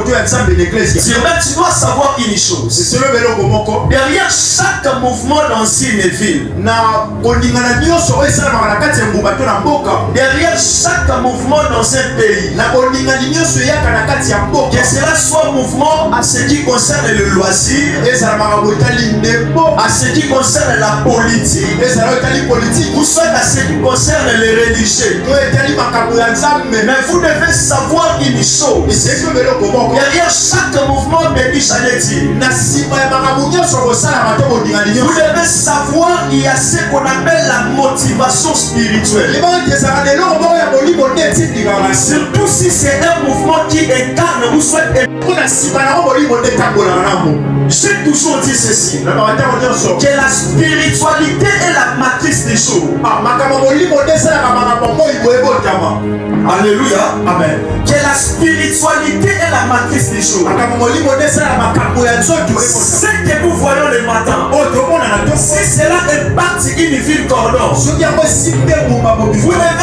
tu dois savoir une chose. Derrière chaque mouvement dans une ville, derrière chaque mouvement dans un pays, que cela soit mouvement à ce qui concerne le loisir, à ce qui concerne la politique, ou soit à ce qui concerne les religieux. Mais vous devez savoir une chose. Derrière chaque mouvement de Bichanetti, vous devez savoir qu'il y a ce qu'on appelle la motivation spirituelle. Surtout si c'est un mouvement qui incarne ou soit j'ai toujours dit ceci, que la spiritualité est la matrice des choses. Alléluia. Amen. Que la spiritualité est la matrice des choses. Ce que nous voyons le matin, si cela impacte une ville cordon, vous devez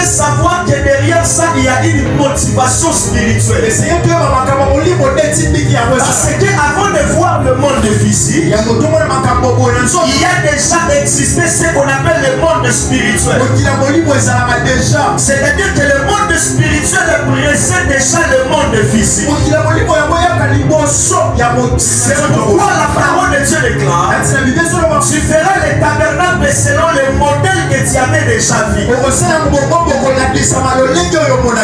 savoir que derrière ça, il y a une motivation spirituelle. Parce qu'avant de voir le monde physique, il y a déjà existé ce qu'on appelle le monde spirituel. C'est-à-dire que le monde spirituel précède déjà le monde physique. C'est pourquoi la parole de Dieu déclare: tu feras les tabernacles selon le modèle que tu avais déjà vu.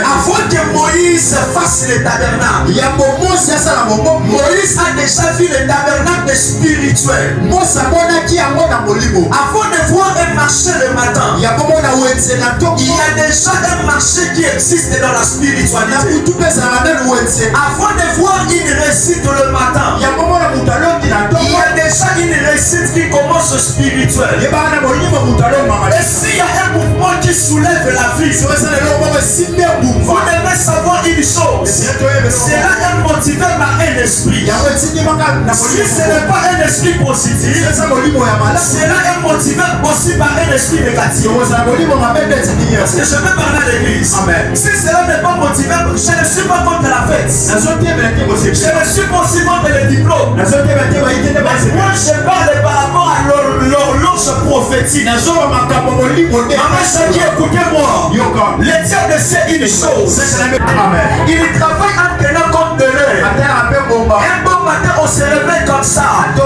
Avant que Moïse fasse les tabernacles, Moïse a déjà vu les tabernacles spirituels. Avant de voir un marché le matin, il y a déjà un marché qui existe dans la spiritualité. Avant de voir une réussite le matin, il y a déjà une réussite qui commence spirituelle. Et s'il y a un mouvement qui soulève la vie, vous devez savoir une chose: cela est motivé par un esprit. Si ce n'est pas un esprit positif, cela est motivé aussi par un esprit négatif. Parce que je vais parler à l'église. Si cela n'est pas motivé, je ne suis pas contre la fête. Je ne suis pas aussi contre les diplômes. Moi je parle par rapport à l'horloge prophétique. Maman Chaki, écoutez-moi. Le diable sait une chose. Il travaille en tenant compte de l'heure. Un bon matin on se réveille comme ça. On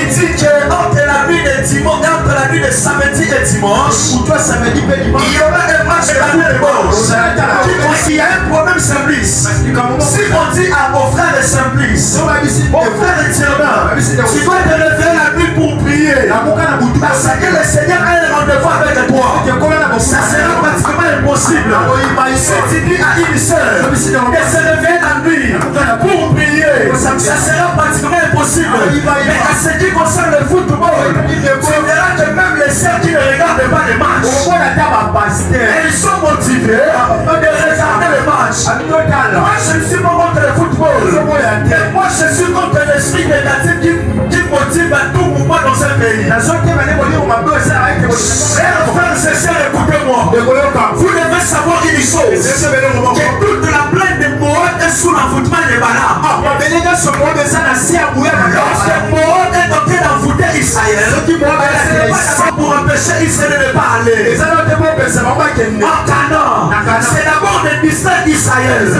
dit que entre la nuit de dimanche, entre la nuit de samedi et dimanche, il y aura un match de dimanche. Il y a un problème Simplice. Si on dit à mon frère de Simplice, mon frère de Tierna, tu dois te lever la nuit pour prier, parce que le Seigneur a un rendez-vous avec toi, ça sera pratiquement impossible. Si tu dis à une sœur de se lever la nuit pour prier, ça sera pratiquement impossible. Mais à ce qui concerne le football, tu verras que même les sœurs qui ne regardent pas les matchs, elles sont motivées de regarder les matchs. Moi je ne suis pas contre le football, mais moi je suis contre l'esprit négatif qui motive à tout mouvement dans un pays. Frères et sœurs, écoutez-moi. Vous devez savoir une chose: que toute la plaine de Moab est sous l'envoûtement de Balaam. Lorsque Moab est en train d'envoûter Israël, c'est pas pour empêcher Israël de ne pas aller en Canaan. C'est d'abord de distraire Israël, de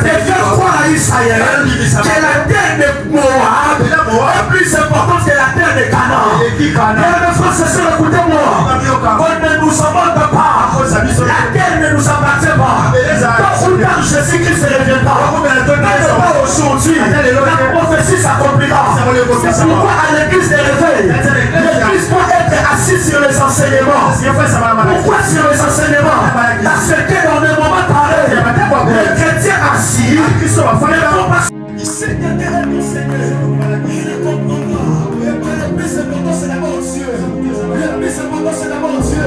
faire croire à Israël que la terre de Moab est plus importante que la terre de Canaan. Mes frères et sœurs, écoutez-moi. On ne nous abandonne pas. La terre ne nous appartient pas. Tôt ou tard, Jésus-Christ reviendra. Mais pas aujourd'hui. La prophétie s'accomplira. C'est pourquoi à l'église des réveils, l'église doit être assise sur les enseignements. Pourquoi sur les enseignements? Parce que dans le moment pareil, les chrétiens assis ne vont pas. Il sait que derrière ton Seigneur, il ne comprend pas. Le plus important c'est d'abord Dieu. Le plus important c'est d'abord Dieu.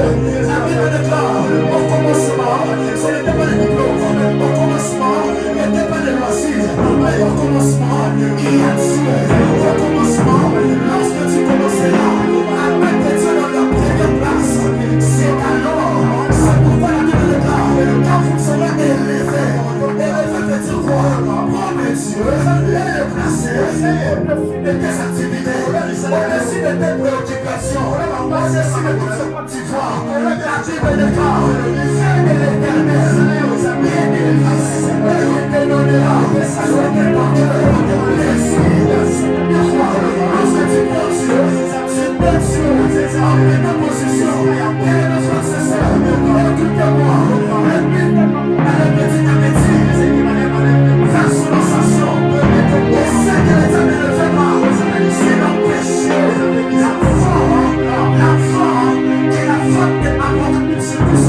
La Bible déclare: au commencement, ce n'était pas le diplôme. Au commencement, il n'était pas le loisir. Mais au commencement, il y a Dieu. Au commencement, lorsque tu commences là, à mettre Dieu dans la première place, c'est alors. C'est pourquoi la Bible déclare: quand vous serez élevé veut dire quoi? Oh mais Dieu. de tes activités, au-dessus de tes préoccupations, au-dessus de tout ce que tu vois. La Bible déclare, le Dieu de l'Éternel, bien-aimé, il te donnera à l'autre porteur. Lorsque tu penses cette bonne chose, en pleine position, quelle est notre successeur? Occupe-moi, à la petite à petit, façon dans sa chambre, et ce que l'Éternel ne fait pas, c'est l'empêcher l'enfant et la femme de Apocalypse 12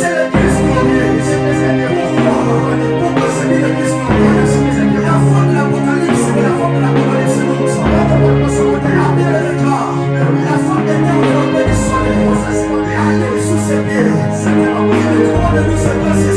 c'est l'église glorieuse. Pourquoi c'est l'église glorieuse? La femme de l'Apocalypse, c'est la femme de l'Apocalypse. La Bible déclare, la femme était au pied du soleil, elle est sous ses pieds. Et le droit de nous se passer